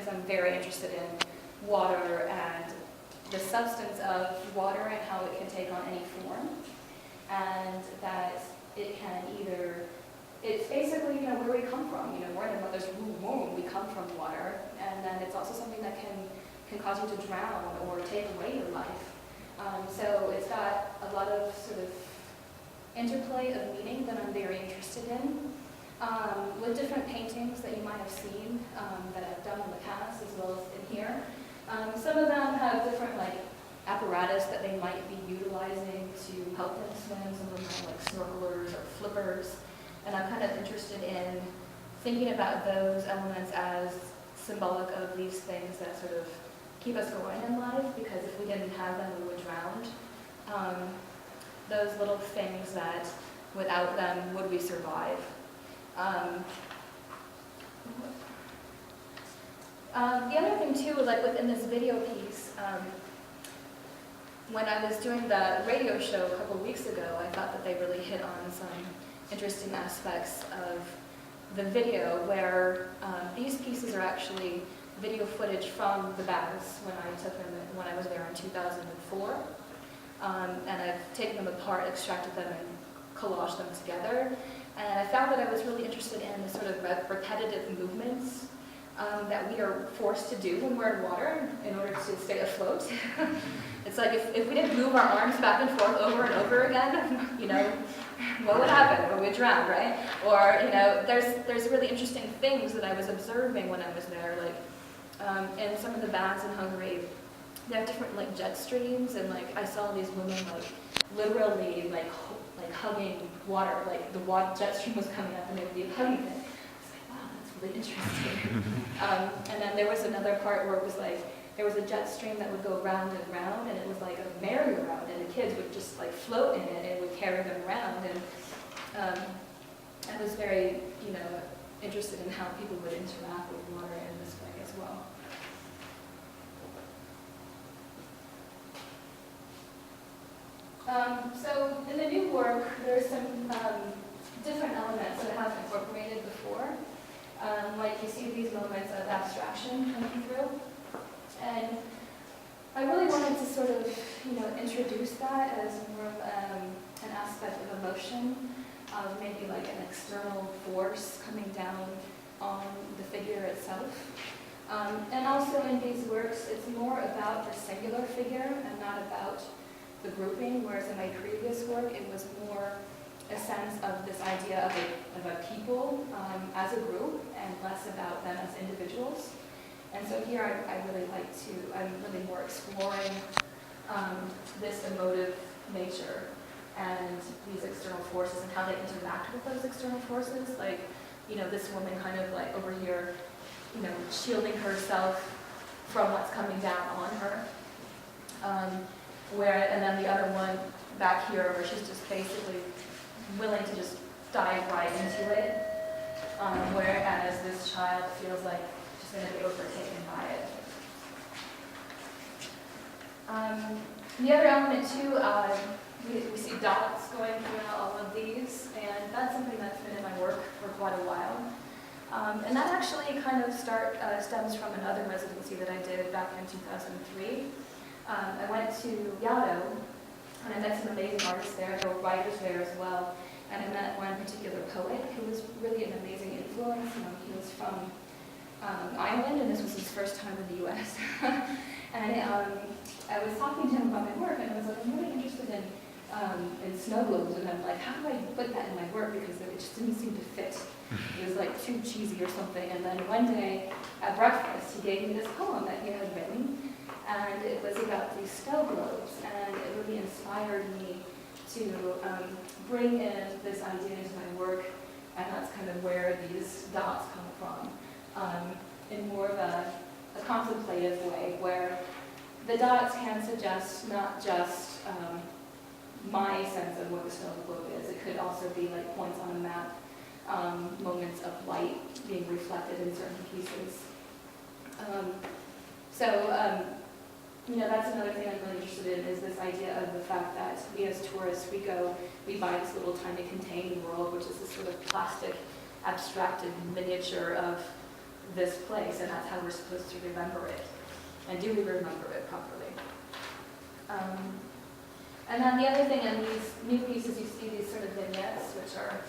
because I'm very interested in water and the substance of water and how it can take on any form, and that it can either, it's basically, where we come from. We're in a mother's womb, we come from water, and then it's also something that can cause you to drown or take away your life. So it's got a lot of sort of interplay of meaning that I'm very interested in, with different paintings that you might have seen that I've done in the past as well as in here. Some of them have different apparatus that they might be utilizing to help them swim. Some of them have snorkelers or flippers. And I'm kind of interested in thinking about those elements as symbolic of these things that sort of keep us going in life, because if we didn't have them, we would drown. Those little things that without them, would we survive? The other thing too, within this video piece, when I was doing the radio show a couple weeks ago, I thought that they really hit on some interesting aspects of the video where these pieces are actually video footage from the baths when I took them when I was there in 2004. And I've taken them apart, extracted them, and collaged them together. And I found that I was really interested in the sort of repetitive movements that we are forced to do when we're in water in order to stay afloat. It's like if we didn't move our arms back and forth over and over again, what would happen? Well, we'd drown, right? Or, there's really interesting things that I was observing when I was there, in some of the baths in Hungary. They have different jet streams, and I saw these women literally hugging water, the water jet stream was coming up and they would be hugging it. Really interesting. And then there was another part where it was there was a jet stream that would go round and round, and it was like a merry-go-round, and the kids would just float in it, and it would carry them around. And I was very, interested in how people would interact with water in this way as well. So in the new work, there's some different elements that I haven't incorporated before. You see these moments of abstraction coming through. And I really wanted to sort of, introduce that as more of an aspect of emotion, of maybe an external force coming down on the figure itself. And also in these works, it's more about the singular figure and not about the grouping, whereas in my previous work, it was more a sense of this idea of a people as a group and less about them as individuals. And so here I'm really more exploring this emotive nature and these external forces and how they interact with those external forces. This woman kind of over here, shielding herself from what's coming down on her. And then the other one back here where she's just basically willing to just dive right into it, whereas this child feels like she's going to be overtaken by it. The other element too, we see dots going throughout all of these, and that's something that's been in my work for quite a while. And that actually kind of stems from another residency that I did back in 2003. I went to Yaddo, and I met some amazing artists there. There were writers there as well. And I met one particular poet who was really an amazing influence. He was from Ireland, and this was his first time in the U.S. And I was talking to him about my work, and I was I'm really interested in snow globes. And I'm how do I put that in my work? Because it just didn't seem to fit. It was too cheesy or something. And then one day at breakfast, he gave me this poem that he had written. And it was about these snow globes, and it really inspired me to bring in this idea into my work, and that's kind of where these dots come from, in more of a contemplative way, where the dots can suggest not just my sense of what the snow globe is. It could also be points on a map, moments of light being reflected in certain pieces. That's another thing I'm really interested in, is this idea of the fact that we as tourists, we buy this little tiny contained world, which is this sort of plastic, abstracted miniature of this place, and that's how we're supposed to remember it. And do we remember it properly? And then the other thing in these new pieces, you see these sort of vignettes, which are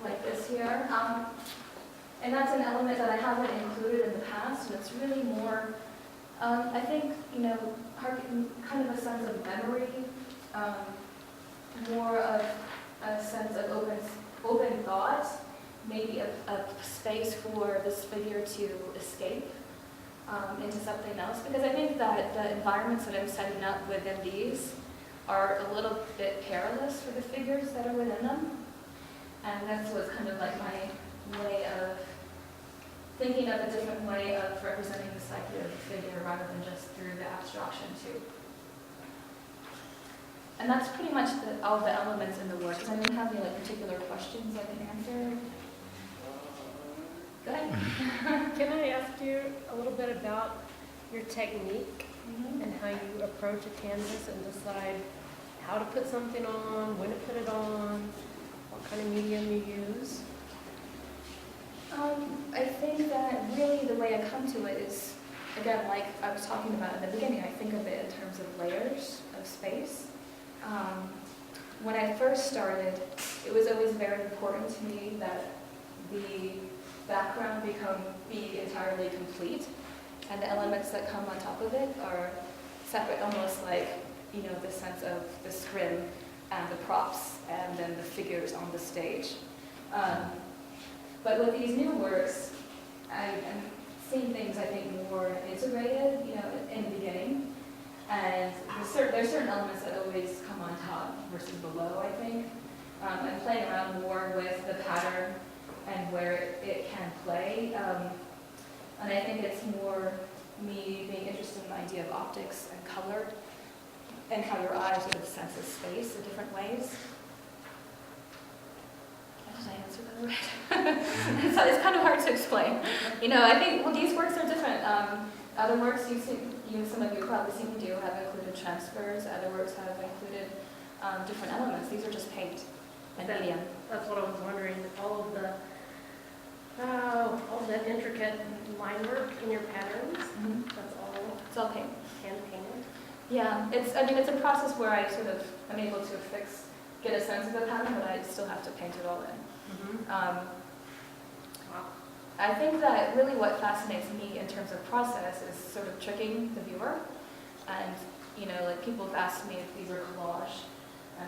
like this here. And that's an element that I haven't included in the past, and it's really more, I think, kind of a sense of memory, more of a sense of open thought, maybe a space for this figure to escape into something else. Because I think that the environments that I'm setting up within these are a little bit perilous for the figures that are within them. And that's what's kind of like my way of thinking of a different way of representing the psyche of the figure rather than just through the abstraction too. And that's pretty much all the elements in the work. Does anyone have any particular questions I can answer? Go ahead. Can I ask you a little bit about your technique and how you approach a canvas and decide how to put something on, when to put it on, what kind of medium you use? I think that really the way I come to it is, again, like I was talking about in the beginning, I think of it in terms of layers of space. When I first started, it was always very important to me that the background be entirely complete, and the elements that come on top of it are separate, almost like, the sense of the scrim and the props and then the figures on the stage. But with these new works, I'm seeing things, I think, more integrated, in the beginning. And there's certain elements that always come on top versus below, I think. I'm playing around more with the pattern and where it can play. And I think it's more me being interested in the idea of optics and color and how your eyes sort of sense of space in different ways. Did I answer that right? It's kind of hard to explain. I think, these works are different. Other works some of you probably seen me do have included transfers. Other works have included different elements. These are just paint and medium. That's what I was wondering. All of that intricate line work in your patterns. It's all paint. Hand painted. Yeah, it's a process where I sort of am able to get a sense of the pattern, but I still have to paint it all in. I think that really what fascinates me in terms of process is sort of tricking the viewer. And, people have asked me if these are collage. And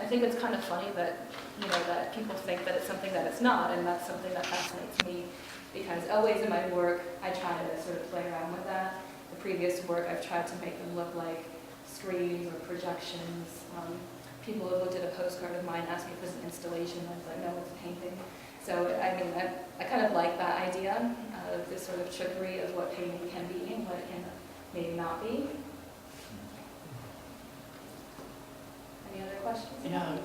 I think it's kind of funny that, that people think that it's something that it's not, and that's something that fascinates me. Because always in my work, I try to sort of play around with that. The previous work, I've tried to make them look like screens or projections. People have looked at a postcard of mine, asked me if it was an installation. I was like, no, it's a painting. So, I kind of like that idea of this sort of trickery of what painting can be and what it can maybe not be. Any other questions? Yeah,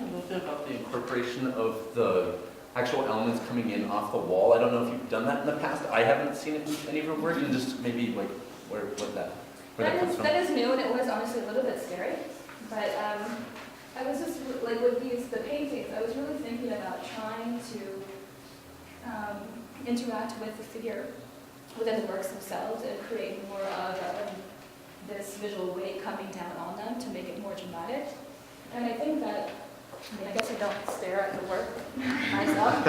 a little bit about the incorporation of the actual elements coming in off the wall. I don't know if you've done that in the past. I haven't seen it in any of your work, and just maybe where that comes from. That is new, and it was honestly a little bit scary. But I was just, with the paintings, I was really thinking about trying to interact with the figure within the works themselves and create more of this visual weight coming down on them to make it more dramatic. And I think that, I guess I don't stare at the work myself.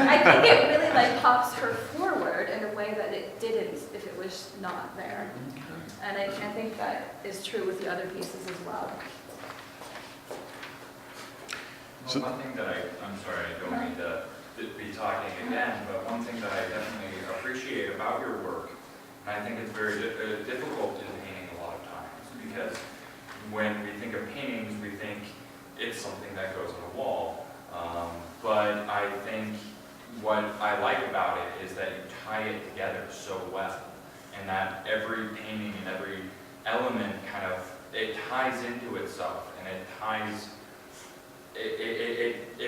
I think it really pops her forward in a way that it didn't if it was not there. And I think that is true with the other pieces as well. Well, one thing that I'm sorry, I don't mean to be talking again, but one thing that I definitely appreciate about your work, and I think it's very difficult in painting a lot of times, because when we think of paintings, we think it's something that goes on a wall. But I think what I like about it is that you tie it together so well, and that every painting and every element it ties into itself, and it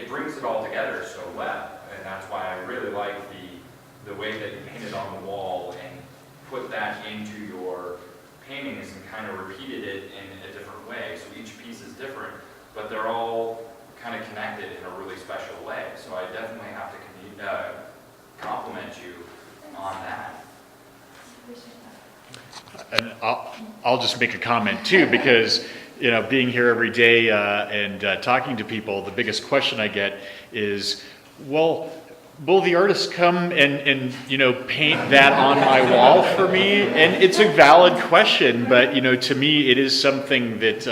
brings it all together so well. And that's why I really like the way that you painted on the wall and put that into your paintings and kind of repeated it in a different way. So each piece is different, but they're all kind of connected in a really special way. So I definitely have to compliment you on that. Appreciate that. And I'll just make a comment too, because, you know, being here every day and talking to people, the biggest question I get is, well, will the artist come and you know, paint that on my wall for me? And it's a valid question, but, you know, to me, it is something that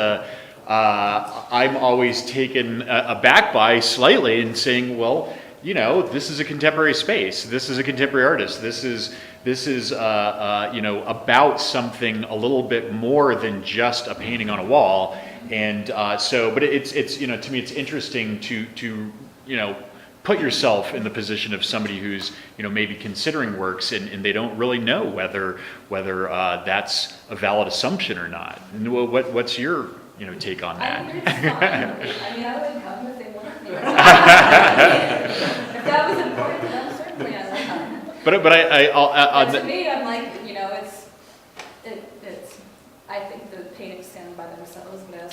I'm always taken aback by slightly and saying, well, you know, this is a contemporary space. This is a contemporary artist. This is you know, about something a little bit more than just a painting on a wall. And but it's you know, to me, it's interesting to you know, put yourself in the position of somebody who's, you know, maybe considering works and they don't really know whether that's a valid assumption or not. And what's your, you know, take on that? I think it's fine. I mean, I would come if they wanted me. If that was important to them, certainly I would come. But I'll But to me, I'm like, you know, it's, I think the paintings stand by themselves, but as